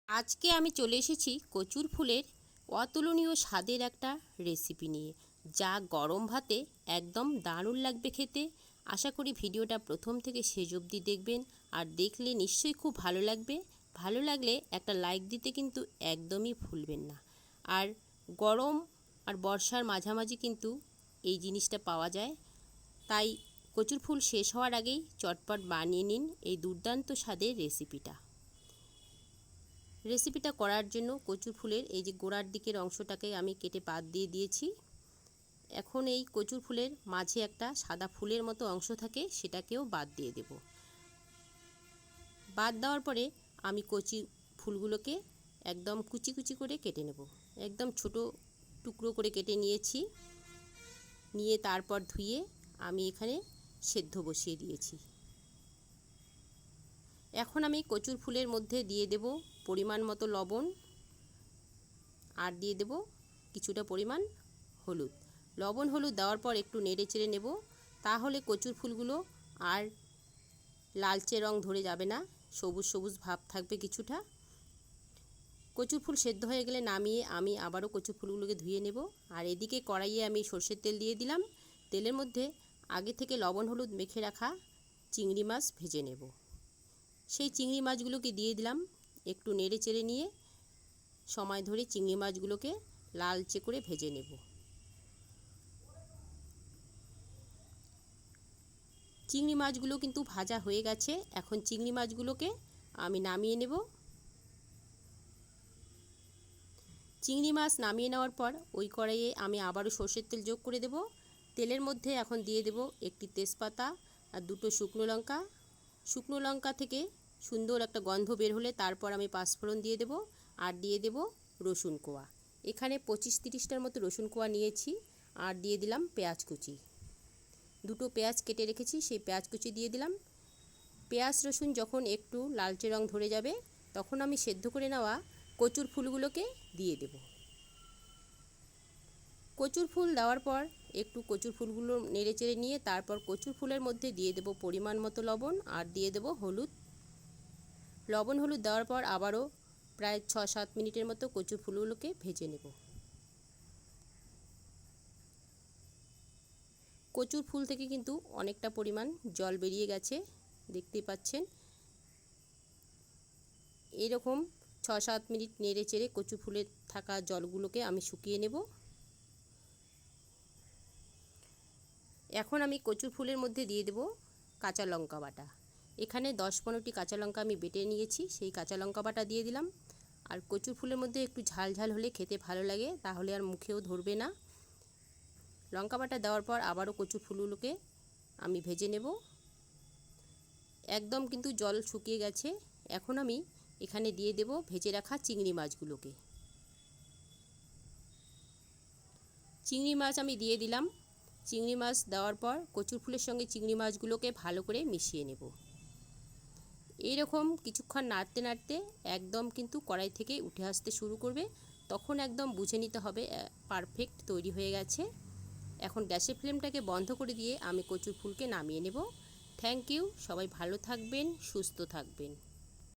আজকে আমি চলে এসেছি কচুর ফুলের অতুলনীয় স্বাদের একটা রেসিপি নিয়ে, যা গরম ভাতে একদম দারুণ লাগবে খেতে। আশা করি ভিডিওটা প্রথম থেকে শেষ অবধি দেখবেন, আর দেখলে নিশ্চয়ই খুব ভালো লাগবে। ভালো লাগলে একটা লাইক দিতে কিন্তু একদমই ভুলবেন না। আর গরম আর বর্ষার মাঝামাঝি কিন্তু এই জিনিসটা পাওয়া যায়, তাই কচুর ফুল শেষ হওয়ার আগেই চটপট বানিয়ে নিন এই দুর্দান্ত স্বাদের রেসিপিটা করার জন্য কচু ফুলের এই যে গোড়ার দিকের অংশটাকে আমি কেটে বাদ দিয়ে দিয়েছি। এখন এই কচুর ফুলের মাঝে একটা সাদা ফুলের মতো অংশ থাকে, সেটাকেও বাদ দিয়ে দেব। বাদ দেওয়ার পরে আমি কচি ফুলগুলোকে একদম কুচি কুচি করে কেটে নেব। একদম ছোট টুকরো করে কেটে নিয়েছি। নিয়ে তারপর ধুয়ে আমি এখানে সেদ্ধ বসিয়ে দিয়েছি। এখন আমি কচুর ফুলের মধ্যে দিয়ে দেব পরিমাণ মতো লবণ, আর দিয়ে দেব কিছুটা পরিমাণ হলুদ। লবণ হলুদ দেওয়ার পর একটু নেড়ে চেড়ে নেব, তাহলে কচুর ফুলগুলো আর লালচে রং ধরে যাবে না, সবুজ সবুজ ভাব থাকবে কিছুটা। কচুর ফুল সেদ্ধ হয়ে গেলে নামিয়ে আমি আবারও কচুর ফুলগুলোকে ধুয়ে নেব। আর এদিকে কড়াইয়ে আমি সর্ষের তেল দিয়ে দিলাম। তেলের মধ্যে আগে থেকে লবণ হলুদ মেখে রাখা চিংড়ি মাছ ভেজে নেব। সেই চিংড়ি মাছগুলোকে দিয়ে দিলাম। একটু নেড়ে চেড়ে নিয়ে সময় ধরে চিংড়ি মাছগুলোকে লালচে করে ভেজে নেব। চিংড়ি মাছগুলো কিন্তু ভাজা হয়ে গেছে। এখন চিংড়ি মাছগুলোকে আমি নামিয়ে নেব। চিংড়ি মাছ নামিয়ে নেওয়ার পর ওই কড়াইয়ে আমি আবারও সর্ষের তেল যোগ করে দেব। তেলের মধ্যে এখন দিয়ে দেব একটি তেজপাতা আর দুটো শুকনো লঙ্কা। শুকনো লঙ্কা থেকে সুন্দর একটা গন্ধ বের হলে তারপর আমি পাঁচফোড়ন দিয়ে দেব, আর দিয়ে দেব রসুন কোয়া। এখানে 25-30টার মতো রসুন কোয়া নিয়েছি। আর দিয়ে দিলাম পেঁয়াজ কুচি। দুটো পেঁয়াজ কেটে রেখেছি, সেই পেঁয়াজ কুচি দিয়ে দিলাম। পেঁয়াজ রসুন যখন একটু লালচে রং ধরে যাবে, তখন আমি সেদ্ধ করে নেওয়া কচুর ফুলগুলোকে দিয়ে দেব। কচুর ফুল দেওয়ার পর একটু কচুর ফুলগুলো নেড়ে চেড়ে নিয়ে তারপর কচুর ফুলের মধ্যে দিয়ে দেব পরিমাণ মতো লবণ, আর দিয়ে দেব হলুদ। লবণ হলুদ দেওয়ার পর আবারও প্রায় 6-7 মিনিটের মতো কচুর ফুলগুলোকে ভেজে নেব। কচুর ফুল থেকে কিন্তু অনেকটা পরিমাণ জল বেরিয়ে গেছে, দেখতেই পাচ্ছেন। এরকম 6-7 মিনিট নেড়ে চেড়ে কচু ফুলে থাকা জলগুলোকে আমি শুকিয়ে নেব। এখন আমি কচু ফুলের মধ্যে দিয়ে দেব কাঁচা লঙ্কা বাটা। এখানে 10-15টি কাঁচা লঙ্কা আমি বেটে নিয়েছি, সেই কাঁচা লঙ্কা বাটা দিয়ে দিলাম। আর কচু ফুলের মধ্যে একটু ঝাল ঝাল হলে খেতে ভালো লাগে, তাহলে আর মুখেও ধরবে না। লঙ্কা বাটা দেওয়ার পর আবারও কচু ফুলগুলোকে আমি ভেজে নেব। একদম কিন্তু জল শুকিয়ে গেছে। এখন আমি এখানে দিয়ে দেব ভেজে রাখা চিংড়ি মাছগুলোকে। চিংড়ি মাছ আমি দিয়ে দিলাম। চিংড়ি মাছ দেওয়ার পর কচুর ফুলের সঙ্গে চিংড়ি মাছগুলোকে ভালো করে মিশিয়ে নেব। এইরকম কিছুক্ষণ নাড়তে নাড়তে একদম কিন্তু কড়াই থেকে উঠে আসতে শুরু করবে, তখন একদম বুঝে নিতে হবে পারফেক্ট তৈরি হয়ে গেছে। এখন গ্যাসের ফ্লেমটাকে বন্ধ করে দিয়ে আমি কচুর ফুলকে নামিয়ে নেব। Thank you. সবাই ভালো থাকবেন, সুস্থ থাকবেন।